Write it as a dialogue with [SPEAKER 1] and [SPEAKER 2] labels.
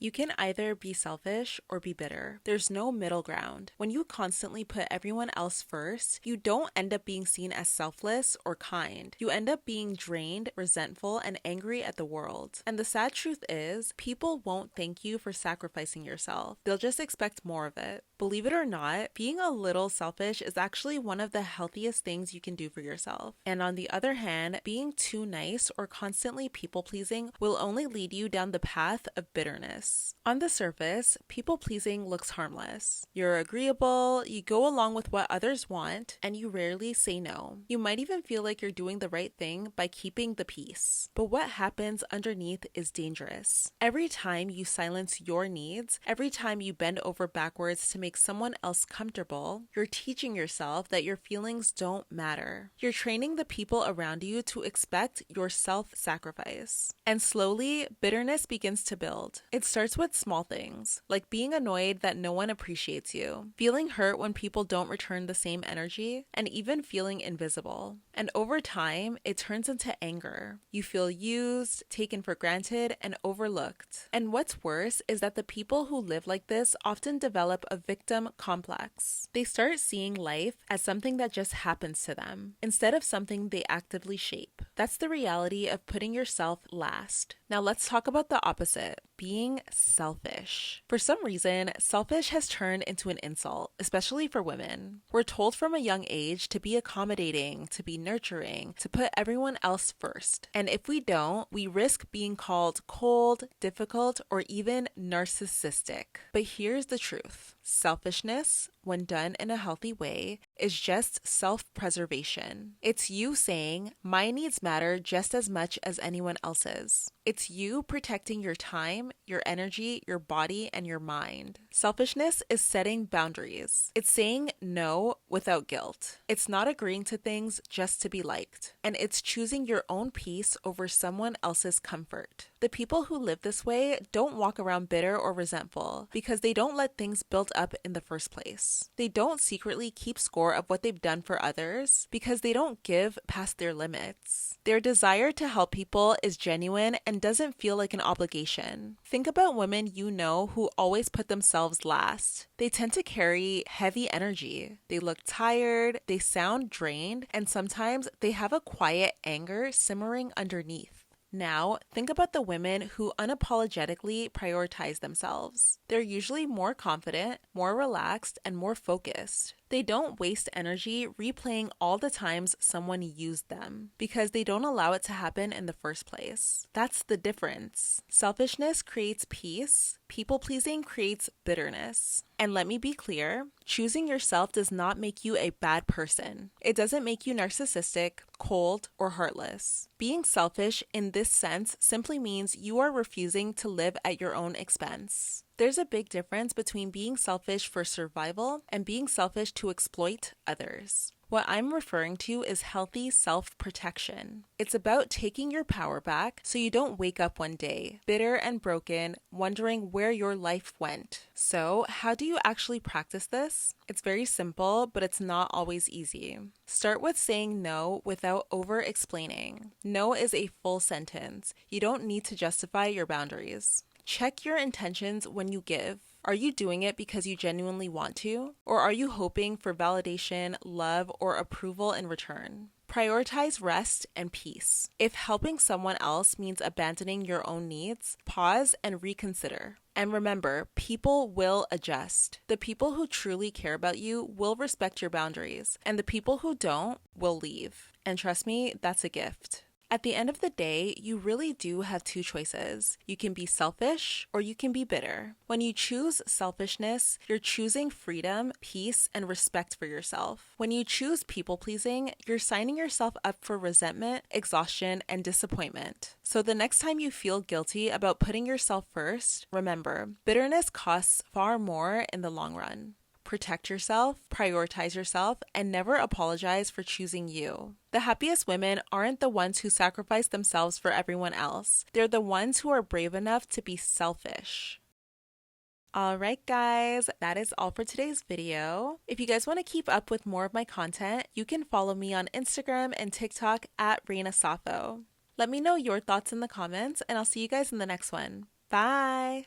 [SPEAKER 1] You can either be selfish or be bitter. There's no middle ground. When you constantly put everyone else first, you don't end up being seen as selfless or kind. You end up being drained, resentful, and angry at the world. And the sad truth is, people won't thank you for sacrificing yourself. They'll just expect more of it. Believe it or not, being a little selfish is actually one of the healthiest things you can do for yourself. And on the other hand, being too nice or constantly people-pleasing will only lead you down the path of bitterness. On the surface, people-pleasing looks harmless. You're agreeable, you go along with what others want, and you rarely say no. You might even feel like you're doing the right thing by keeping the peace. But what happens underneath is dangerous. Every time you silence your needs, every time you bend over backwards to make someone else comfortable, you're teaching yourself that your feelings don't matter. You're training the people around you to expect your self-sacrifice. And slowly, bitterness begins to build. It starts with small things, like being annoyed that no one appreciates you, feeling hurt when people don't return the same energy, and even feeling invisible. And over time, it turns into anger. You feel used, taken for granted, and overlooked. And what's worse is that the people who live like this often develop a victim complex. They start seeing life as something that just happens to them, instead of something they actively shape. That's the reality of putting yourself last. Now let's talk about the opposite, being selfish. For some reason, selfish has turned into an insult, especially for women. We're told from a young age to be accommodating, to be nurturing, to put everyone else first. And if we don't, we risk being called cold, difficult, or even narcissistic. But here's the truth. Selfishness, when done in a healthy way, is just self-preservation. It's you saying, my needs matter just as much as anyone else's. It's you protecting your time, your energy, your body, and your mind. Selfishness is setting boundaries. It's saying no without guilt. It's not agreeing to things just to be liked. And it's choosing your own peace over someone else's comfort. The people who live this way don't walk around bitter or resentful because they don't let things build up in the first place. They don't secretly keep score of what they've done for others because they don't give past their limits. Their desire to help people is genuine and doesn't feel like an obligation. Think about women you know who always put themselves last. They tend to carry heavy energy. They look tired, they sound drained, and sometimes they have a quiet anger simmering underneath. Now, think about the women who unapologetically prioritize themselves. They're usually more confident, more relaxed, and more focused. They don't waste energy replaying all the times someone used them because they don't allow it to happen in the first place. That's the difference. Selfishness creates peace. People-pleasing creates bitterness. And let me be clear, choosing yourself does not make you a bad person. It doesn't make you narcissistic, cold, or heartless. Being selfish in this sense simply means you are refusing to live at your own expense. There's a big difference between being selfish for survival and being selfish to exploit others. What I'm referring to is healthy self-protection. It's about taking your power back so you don't wake up one day, bitter and broken, wondering where your life went. So, how do you actually practice this? It's very simple, but it's not always easy. Start with saying no without over-explaining. No is a full sentence. You don't need to justify your boundaries. Check your intentions when you give. Are you doing it because you genuinely want to? Or are you hoping for validation, love, or approval in return? Prioritize rest and peace. If helping someone else means abandoning your own needs, pause and reconsider. And remember, people will adjust. The people who truly care about you will respect your boundaries, and the people who don't will leave. And trust me, that's a gift. At the end of the day, you really do have two choices. You can be selfish or you can be bitter. When you choose selfishness, you're choosing freedom, peace, and respect for yourself. When you choose people-pleasing, you're signing yourself up for resentment, exhaustion, and disappointment. So the next time you feel guilty about putting yourself first, remember, bitterness costs far more in the long run. Protect yourself, prioritize yourself, and never apologize for choosing you. The happiest women aren't the ones who sacrifice themselves for everyone else. They're the ones who are brave enough to be selfish. Alright guys, that is all for today's video. If you guys want to keep up with more of my content, you can follow me on Instagram and TikTok at Reina Safo. Let me know your thoughts in the comments, and I'll see you guys in the next one. Bye!